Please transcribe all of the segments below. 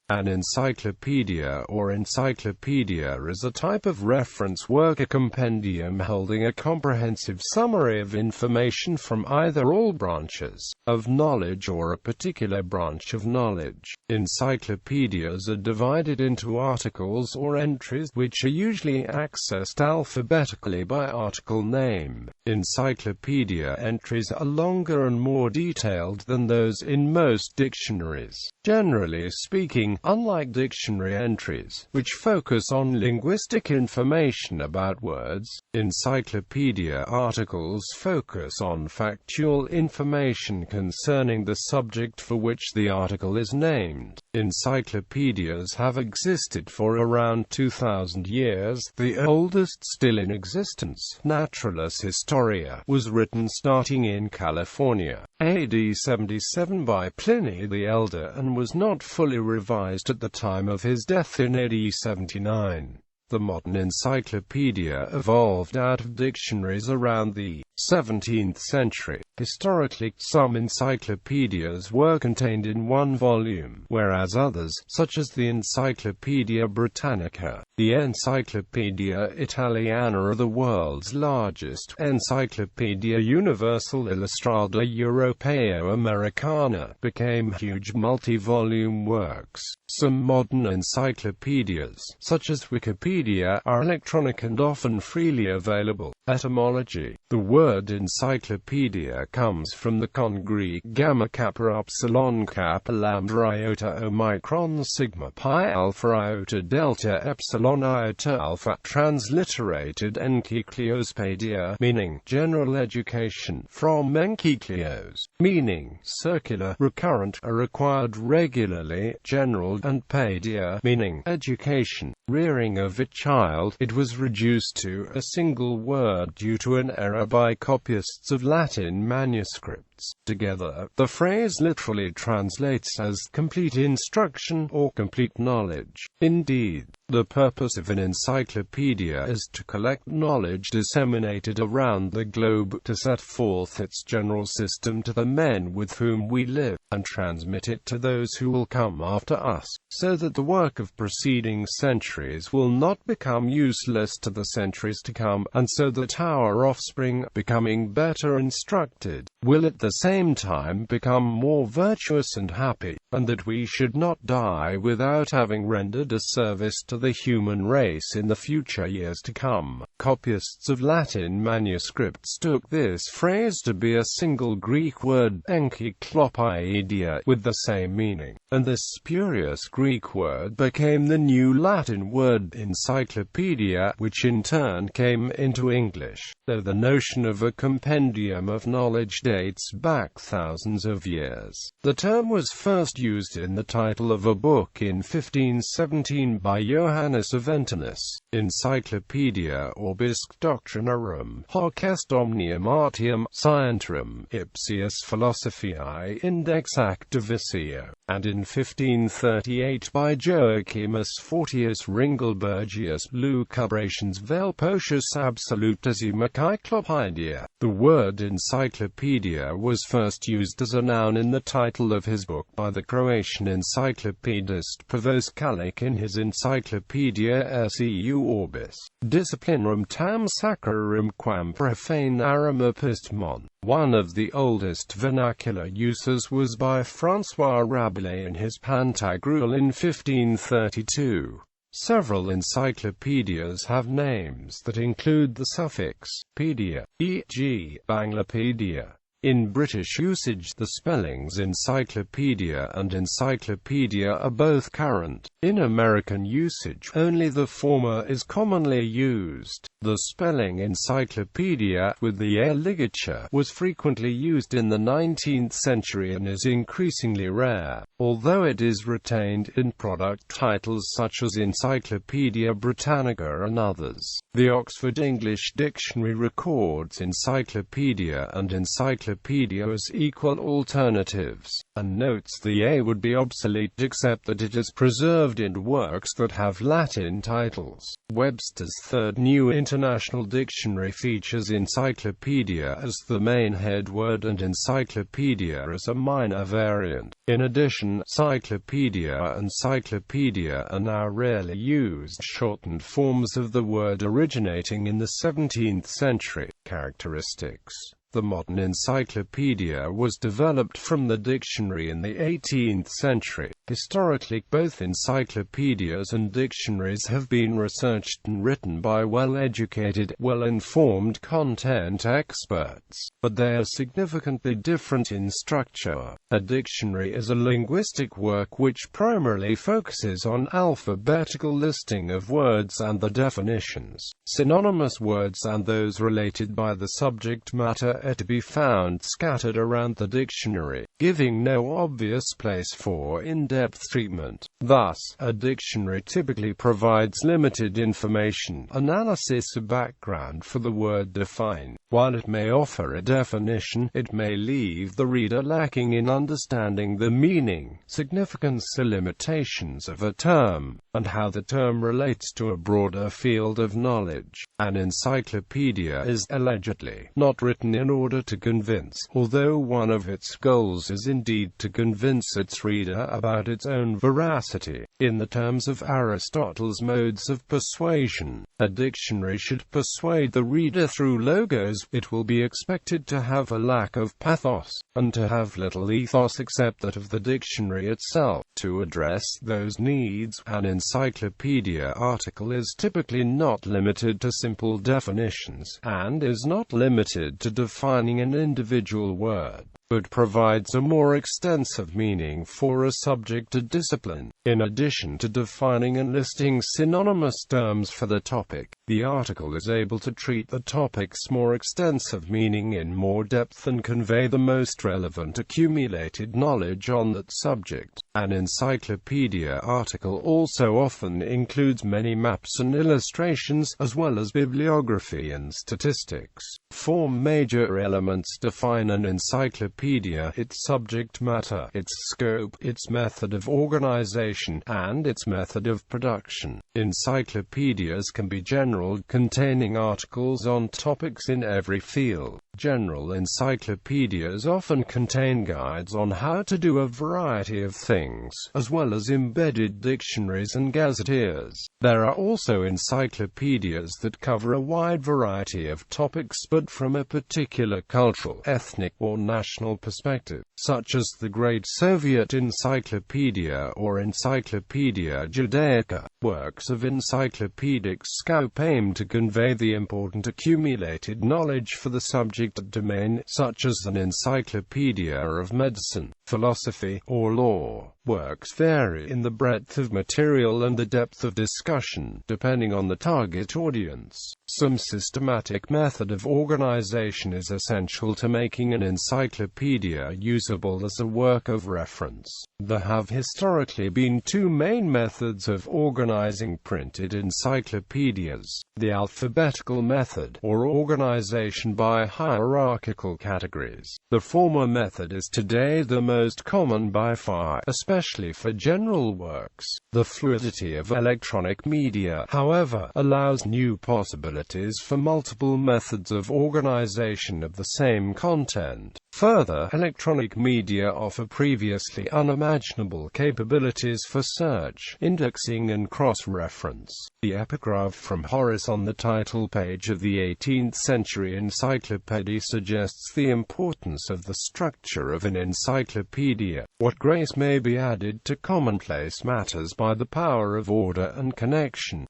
An encyclopedia or encyclopedia is a type of reference work, a compendium holding a comprehensive summary of information from either all branches of knowledge or a particular branch of knowledge. Encyclopedias are divided into articles or entries, which are usually accessed alphabetically by article name. Encyclopedia entries are longer and more detailed than those in most dictionaries. Generally speaking, unlike dictionary entries, which focus on linguistic information about words, encyclopedia articles focus on factual information concerning the subject for which the article is named. Encyclopedias have existed for around 2,000 years. The oldest still in existence, Naturalis Historia, was written starting in California, AD 77 by Pliny the Elder, and was not fully revised at the time of his death in AD 79. The modern encyclopedia evolved out of dictionaries around the 17th century. Historically, some encyclopedias were contained in one volume, whereas others, such as the Encyclopedia Britannica, the Encyclopedia Italiana, are the world's largest. Encyclopedia Universal Illustrada Europeo Americana became huge multi-volume works. Some modern encyclopedias, such as Wikipedia, are electronic and often freely available. Etymology. The word encyclopedia comes from the Greek gamma kappa upsilon kappa lambda iota omicron sigma pi alpha iota delta epsilon iota alpha, transliterated Encyclopaedia, meaning general education, from enkycleos, meaning circular, recurrent, or required regularly, general, and paedia, meaning education, rearing of a child. It was reduced to a single word due to an error by copyists of Latin manuscripts. Together, the phrase literally translates as complete instruction or complete knowledge. Indeed, the purpose of an encyclopedia is to collect knowledge disseminated around the globe, to set forth its general system to the men with whom we live, and transmit it to those who will come after us, so that the work of preceding centuries will not become useless to the centuries to come, and so that our offspring, becoming better instructed, will at the same time become more virtuous and happy, and that we should not die without having rendered a service to the human race in the future years to come. Copyists of Latin manuscripts took this phrase to be a single Greek word, encyclopaedia, with the same meaning, and this spurious Greek word became the new Latin word encyclopedia, which in turn came into English, though the notion of a compendium of knowledge dates back thousands of years. The term was first used in the title of a book in 1517 by Johannes Aventinus, Encyclopedia Orbisque Doctrinarum, hoc est omnium artium, scientiarum, ipsius philosophiae index activicio, and in 1538 by Joachimus Fortius Ringelbergius Lucubrations vel potius absolutisima Encyclopedia. The word encyclopedia was first used as a noun in the title of his book by the Croatian encyclopedist Pavos Kalic in his Encyclopedia seu orbis, disciplinarum tam sacrarum quam profanarum epistemon. One of the oldest vernacular uses was by François Rabelais in his Pantagruel in 1532. Several encyclopedias have names that include the suffix pedia, e.g., Banglapedia. In British usage, the spellings encyclopedia and encyclopedia are both current. In American usage, only the former is commonly used. The spelling encyclopedia, with the air ligature, was frequently used in the 19th century and is increasingly rare, although it is retained in product titles such as Encyclopedia Britannica and others. The Oxford English Dictionary records encyclopedia and encyclopedia as equal alternatives. and notes the A would be obsolete except that it is preserved in works that have Latin titles. Webster's Third New International Dictionary features encyclopedia as the main head word and encyclopedia as a minor variant. In addition, cyclopedia and cyclopedia are now rarely used shortened forms of the word originating in the 17th century. Characteristics. The modern encyclopedia was developed from the dictionary in the 18th century. Historically, both encyclopedias and dictionaries have been researched and written by well-educated, well-informed content experts, but they are significantly different in structure. A dictionary is a linguistic work which primarily focuses on alphabetical listing of words and the definitions. Synonymous words and those related by the subject matter are to be found scattered around the dictionary, giving no obvious place for in-depth treatment. Thus, a dictionary typically provides limited information, analysis or background for the word defined. While it may offer a definition, it may leave the reader lacking in understanding the meaning, significance or limitations of a term, and how the term relates to a broader field of knowledge. An encyclopedia is allegedly not written in order to convince, although one of its goals is indeed to convince its reader about its own veracity. In the terms of Aristotle's modes of persuasion, a dictionary should persuade the reader through logos. It will be expected to have a lack of pathos, and to have little ethos except that of the dictionary itself. To address those needs, an encyclopedia article is typically not limited to simple definitions, and is not limited to defining an individual word, but provides a more extensive meaning for a subject or discipline. In addition to defining and listing synonymous terms for the topic, the article is able to treat the topic's more extensive meaning in more depth and convey the most relevant accumulated knowledge on that subject. An encyclopedia article also often includes many maps and illustrations, as well as bibliography and statistics. Four major elements define an encyclopedia: its subject matter, its scope, its method of organization, and its method of production. Encyclopedias can be general, containing articles on topics in every field. General encyclopedias often contain guides on how to do a variety of things, as well as embedded dictionaries and gazetteers. There are also encyclopedias that cover a wide variety of topics but from a particular cultural, ethnic, or national perspective, such as the Great Soviet Encyclopedia or Encyclopedia Judaica. Works of encyclopedic scope aim to convey the important accumulated knowledge for the subject domain, such as an encyclopedia of medicine, philosophy, or law. Works vary in the breadth of material and the depth of discussion, depending on the target audience. Some systematic method of organization is essential to making an encyclopedia usable as a work of reference. There have historically been two main methods of organizing printed encyclopedias: the alphabetical method, or organization by hierarchical categories. The former method is today the most common by far, especially for general works. The fluidity of electronic media, however, allows new possibilities for multiple methods of organization of the same content. Further, electronic media offer previously unimaginable capabilities for search, indexing and cross-reference. The epigraph from Horace on the title page of the 18th century encyclopedia suggests the importance of the structure of an encyclopedia. What grace may be added to commonplace matters by the power of order and connection.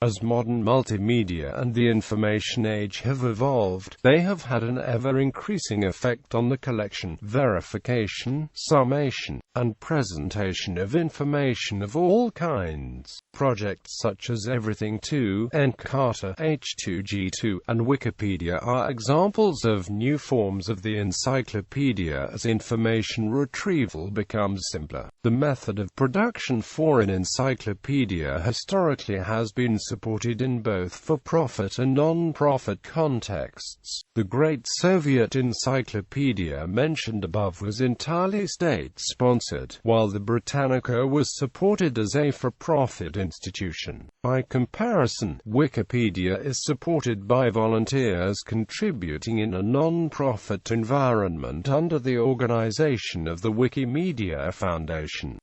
As modern multimedia and the information age have evolved, they have had an ever-increasing effect on the collection, verification, summation, and presentation of information of all kinds. Projects such as Everything2, Encarta, H2G2, and Wikipedia are examples of new forms of the encyclopedia as information retrieval becomes simpler. The method of production for an encyclopedia historically has been supported in both for-profit and non-profit contexts. The Great Soviet Encyclopedia mentioned above was entirely state-sponsored, while the Britannica was supported as a for-profit institution. By comparison, Wikipedia is supported by volunteers contributing in a non-profit environment under the organization of the Wikimedia Foundation.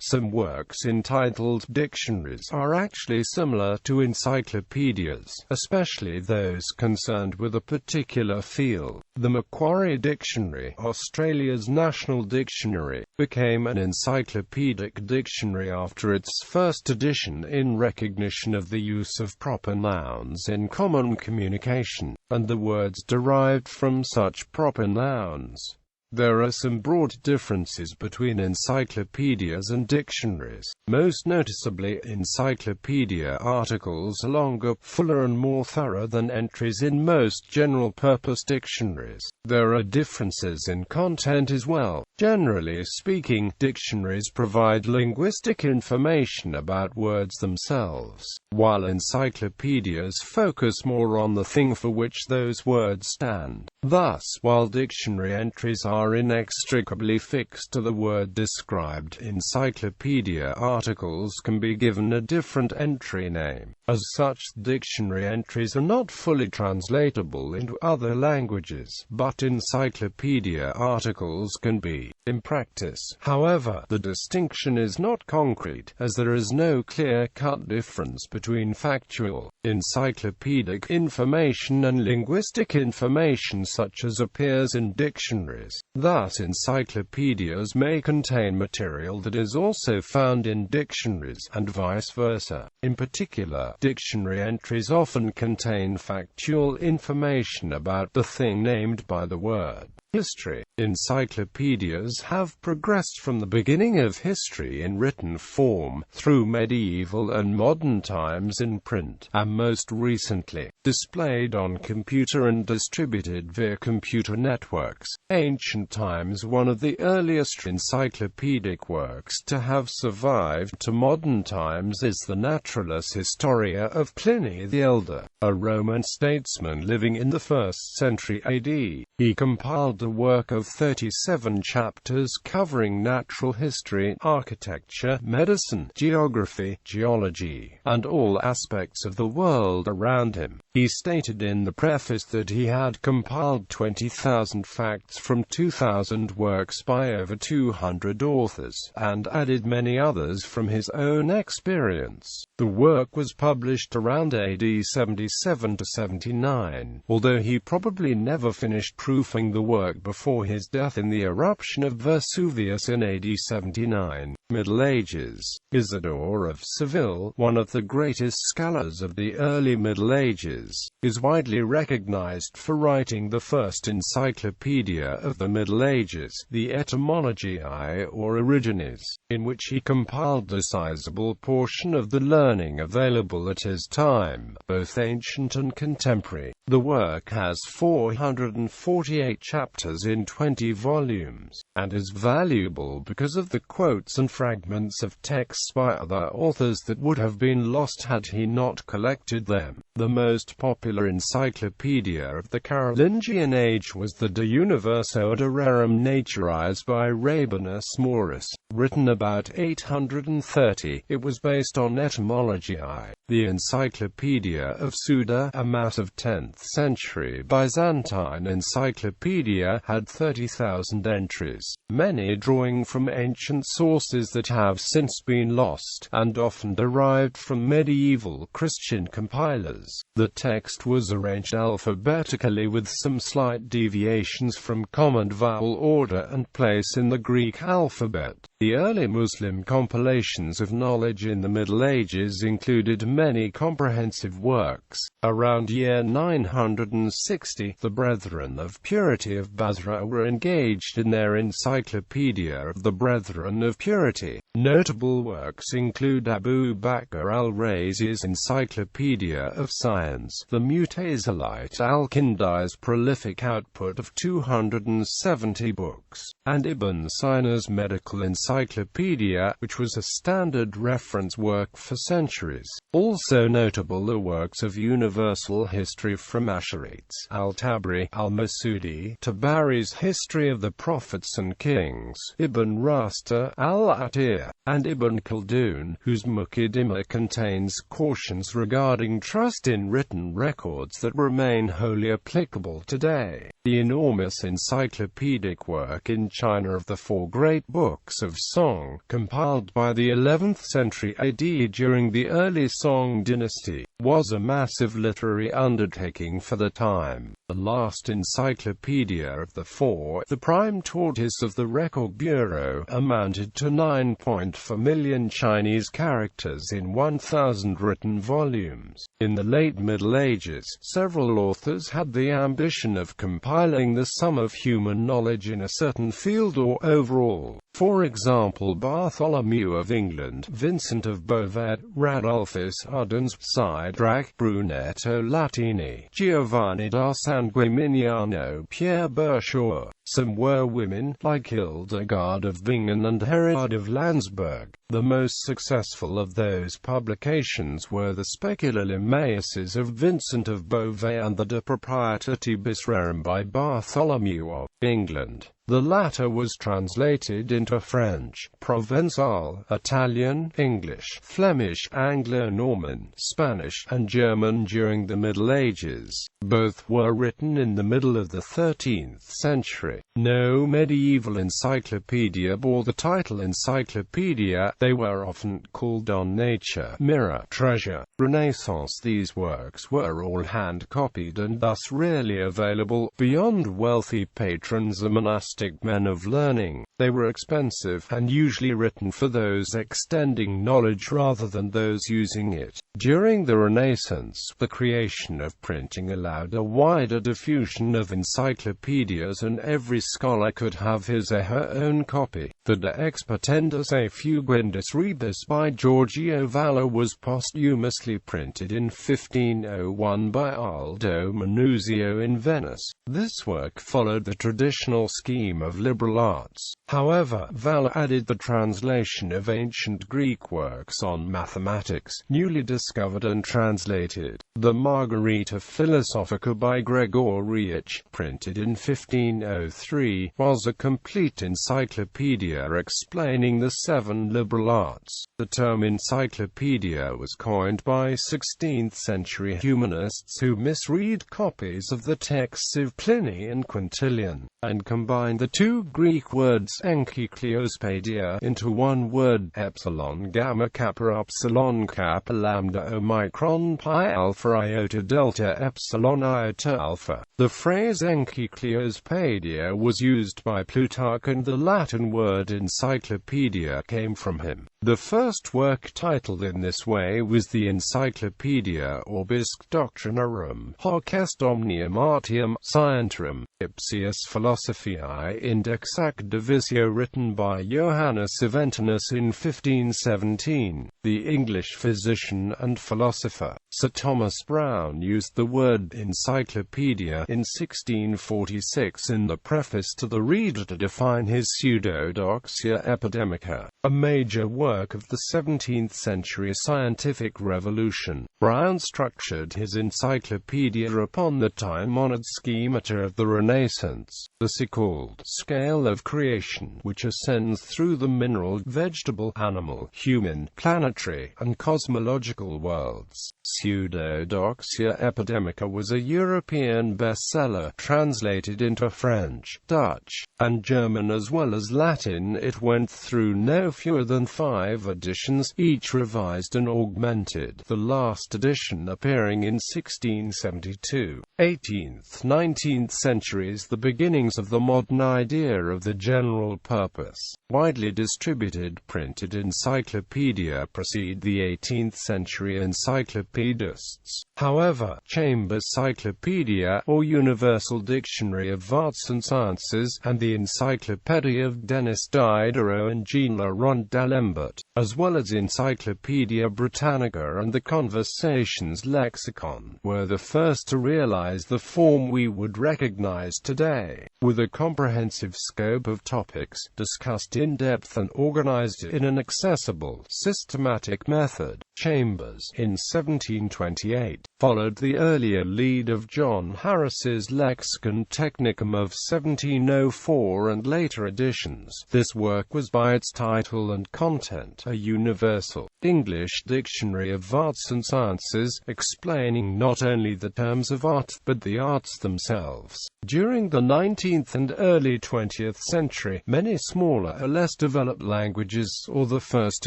Some works entitled dictionaries are actually similar to encyclopedias, especially those concerned with a particular field. The Macquarie Dictionary, Australia's national dictionary, became an encyclopedic dictionary after its first edition in recognition of the use of proper nouns in common communication, and the words derived from such proper nouns. There are some broad differences between encyclopedias and dictionaries. Most noticeably, encyclopedia articles are longer, fuller and more thorough than entries in most general-purpose dictionaries. There are differences in content as well. Generally speaking, dictionaries provide linguistic information about words themselves, while encyclopedias focus more on the thing for which those words stand. Thus, while dictionary entries are inextricably fixed to the word described, encyclopedia articles can be given a different entry name. As such, dictionary entries are not fully translatable into other languages, but encyclopedia articles can be. In practice, however, the distinction is not concrete, as there is no clear-cut difference between factual, encyclopedic information and linguistic information such as appears in dictionaries. Thus, encyclopedias may contain material that is also found in dictionaries, and vice versa. In particular, dictionary entries often contain factual information about the thing named by the word. History. Encyclopedias have progressed from the beginning of history in written form, through medieval and modern times in print, and most recently, displayed on computer and distributed via computer networks. Ancient times. One of the earliest encyclopedic works to have survived to modern times is the Naturalis Historia of Pliny the Elder, a Roman statesman living in the 1st century AD. He compiled a work of 37 chapters covering natural history, architecture, medicine, geography, geology, and all aspects of the world around him. He stated in the preface that he had compiled 20,000 facts from 2,000 works by over 200 authors, and added many others from his own experience. The work was published around AD 77 to 79, although he probably never finished proofing the work before his death in the eruption of Vesuvius in AD 79. Middle Ages. Isidore of Seville, one of the greatest scholars of the early Middle Ages, is widely recognized for writing the first encyclopedia of the Middle Ages, the Etymologiae or Origines, in which he compiled a sizable portion of the learning available at his time, both ancient and contemporary. The work has 448 chapters in 20 volumes, and is valuable because of the quotes and fragments of texts by other authors that would have been lost had he not collected them. The most popular encyclopedia of the Carolingian age was the De Universo ad Rerum Naturalis by Rabanus Maurus, written about 830. It was based on Etymologiae. The Encyclopedia of Suda, a mass of 10th century Byzantine encyclopedia, had 30,000 entries, many drawing from ancient sources that have since been lost, and often derived from medieval Christian compilers. The text was arranged alphabetically with some slight deviations from common vowel order and place in the Greek alphabet. The early Muslim compilations of knowledge in the Middle Ages included many comprehensive works. Around year 960, the Brethren of Purity of Basra were engaged in their Encyclopedia of the Brethren of Purity. Notable works include Abu Bakr al-Razi's Encyclopedia of Science, the Mutazilite al-Kindi's prolific output of 270 books, and Ibn Sina's Medical Encyclopedia, which was a standard reference work for centuries. Also notable are works of universal history from Ash'arites, al-Tabari, al-Masudi, Tabari's History of the Prophets and Kings, Ibn Rasta, al-Atir, and Ibn Khaldun, whose Muqaddimah contains cautions regarding trust in written records that remain wholly applicable today. The enormous encyclopedic work in China of the four great books of Song, compiled by the 11th century AD during the early Song dynasty, was a massive literary undertaking for the time. The last encyclopedia of the four, the prime tortoise of the Record Bureau, amounted to 9.4 million Chinese characters in 1,000 written volumes. In the late Middle Ages, several authors had the ambition of compiling the sum of human knowledge in a certain field or overall. For example, Bartholomew of England, Vincent of Beauvais, Radulfus Ardens, Sidrac, Brunetto Latini, Giovanni da Sanguimignano, Pierre Berchaux. Some were women, like Hildegard of Bingen and Herod of Landsberg. The most successful of those publications were the Speculalimaeus of Vincent of Beauvais and the De Proprietatibus Rerum by Bartholomew of England. The latter was translated into French, Provençal, Italian, English, Flemish, Anglo-Norman, Spanish, and German during the Middle Ages. Both were written in the middle of the 13th century. No medieval encyclopedia bore the title encyclopedia. They were often called on nature, mirror, treasure. Renaissance. These works were all hand-copied and thus rarely available beyond wealthy patrons or monastic men of learning. They were expensive, and usually written for those extending knowledge rather than those using it. During the Renaissance, the creation of printing allowed a wider diffusion of encyclopedias, and every scholar could have his or her own copy. The De Expertendis et Fugendis Rebus by Giorgio Valla was posthumously printed in 1501 by Aldo Manuzio in Venice. This work followed the traditional scheme of liberal arts. However, Valla added the translation of ancient Greek works on mathematics, newly discovered and translated. The Margarita Philosophica by Gregoriich, printed in 1503, was a complete encyclopedia explaining the 7 liberal arts. The term encyclopedia was coined by 16th-century humanists who misread copies of the texts of Pliny and Quintilian, and combined the two Greek words encyclopaedia into one word, epsilon gamma kappa epsilon kappa lambda omicron pi alpha iota delta epsilon iota alpha. The phrase encyclopaedia was used by Plutarch, and the Latin word encyclopedia came from him. The first work titled in this way was the Encyclopedia Orbisque Doctrinarum, hoc est omnium artium scientium, ipsius philosophiae index ac divisio, written by Johannes Aventinus in 1517. The English physician and philosopher, Sir Thomas Browne, used the word encyclopedia in 1646 in the preface to the Reader to define his Pseudodoxia Epidemica, a major work of the 17th century scientific revolution. Browne structured his encyclopedia upon the time-honored schemata of the Renaissance, the so-called scale of creation, which ascends through the mineral, vegetable, animal, human, planetary, and cosmological worlds. Pseudodoxia Epidemica was a European bestseller, translated into French, Dutch, and German as well as Latin. It went through no fewer than 5 editions, each revised and augmented, the last edition appearing in 1672. 18th, 19th centuries, the beginnings of the modern idea of the general purpose, widely distributed printed encyclopedia precede the 18th century encyclopedists. However, Chambers' Cyclopedia, or Universal Dictionary of Arts and Sciences, and the Encyclopedia of Denis Diderot and Jean Le Rond d'Alembert, as well as Encyclopaedia Britannica and the Conversations Lexicon, were the first to realize the form we would recognize today, with a comprehensive scope of topics, discussed in depth and organized in an accessible, systematic method. Chambers, in 1728, followed the earlier lead of John Harris's Lexicon Technicum of 1704 and later editions. This work was by its title and content a universal, English dictionary of arts and sciences, explaining not only the terms of art, but the arts themselves. During the 19th and early 20th century, many smaller or less developed languages, or the first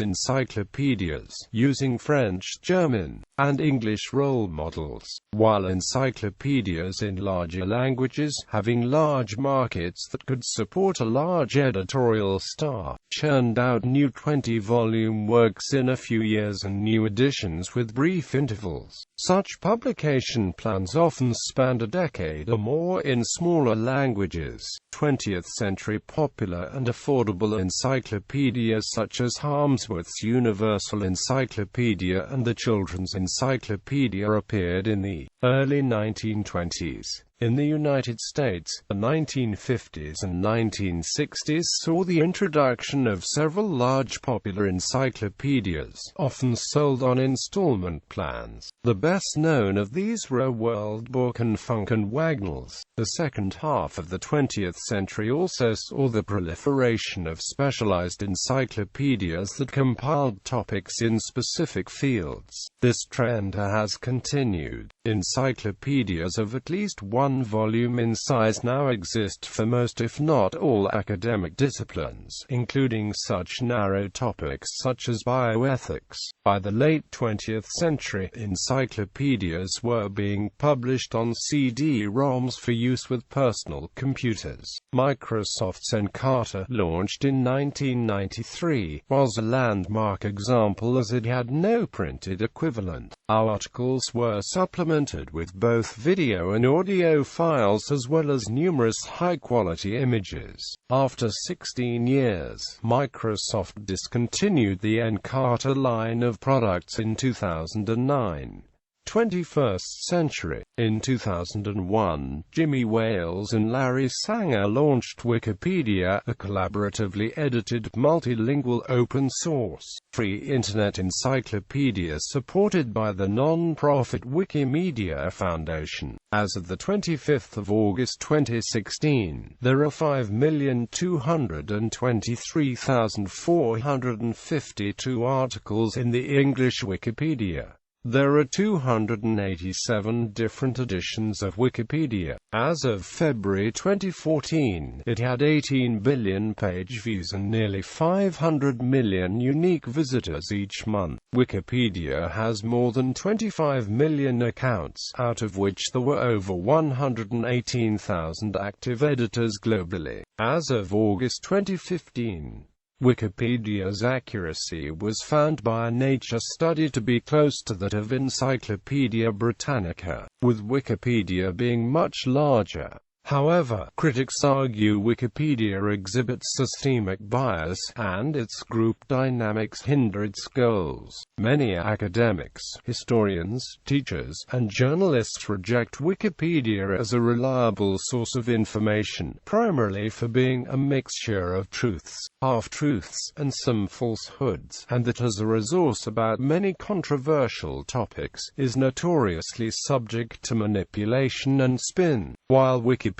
encyclopedias, using French, German, and English role models, while encyclopedias in larger languages, having large markets that could support a large editorial staff, churned out new 20-volume works in a few years and new editions with brief intervals. Such publication plans often spanned a decade or more in smaller languages. 20th-century popular and affordable encyclopedias such as Harmsworth's Universal Encyclopedia and the Children's Encyclopedia appeared in the early 1920s. In the United States, the 1950s and 1960s saw the introduction of several large popular encyclopedias, often sold on installment plans. The best known of these were World Book and Funk and Wagnalls. The second half of the 20th century also saw the proliferation of specialized encyclopedias that compiled topics in specific fields. This trend has continued. Encyclopedias of at least one volume in size now exist for most if not all academic disciplines, including such narrow topics such as bioethics. By the late 20th century, encyclopedias were being published on CD-ROMs for use with personal computers. Microsoft's Encarta, launched in 1993, was a landmark example as it had no printed equivalent. Articles were supplemented with both video and audio files as well as numerous high-quality images. After 16 years, Microsoft discontinued the Encarta line of products in 2009. 21st century. In 2001, Jimmy Wales and Larry Sanger launched Wikipedia, a collaboratively edited, multilingual, open-source, free Internet encyclopedia supported by the non-profit Wikimedia Foundation. As of the 25th of August 2016, there are 5,223,452 articles in the English Wikipedia. There are 287 different editions of Wikipedia. As of February 2014, it had 18 billion page views and nearly 500 million unique visitors each month. Wikipedia has more than 25 million accounts, out of which there were over 118,000 active editors globally. As of August 2015, Wikipedia's accuracy was found by a Nature study to be close to that of Encyclopaedia Britannica, with Wikipedia being much larger. However, critics argue Wikipedia exhibits systemic bias, and its group dynamics hinder its goals. Many academics, historians, teachers, and journalists reject Wikipedia as a reliable source of information, primarily for being a mixture of truths, half-truths, and some falsehoods, and that as a resource about many controversial topics, is notoriously subject to manipulation and spin. While Wikipedia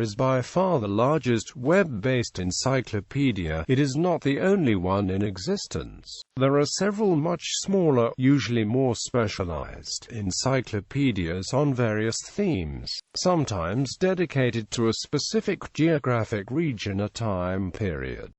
is by far the largest web-based encyclopedia, it is not the only one in existence. There are several much smaller, usually more specialized, encyclopedias on various themes, sometimes dedicated to a specific geographic region or time period.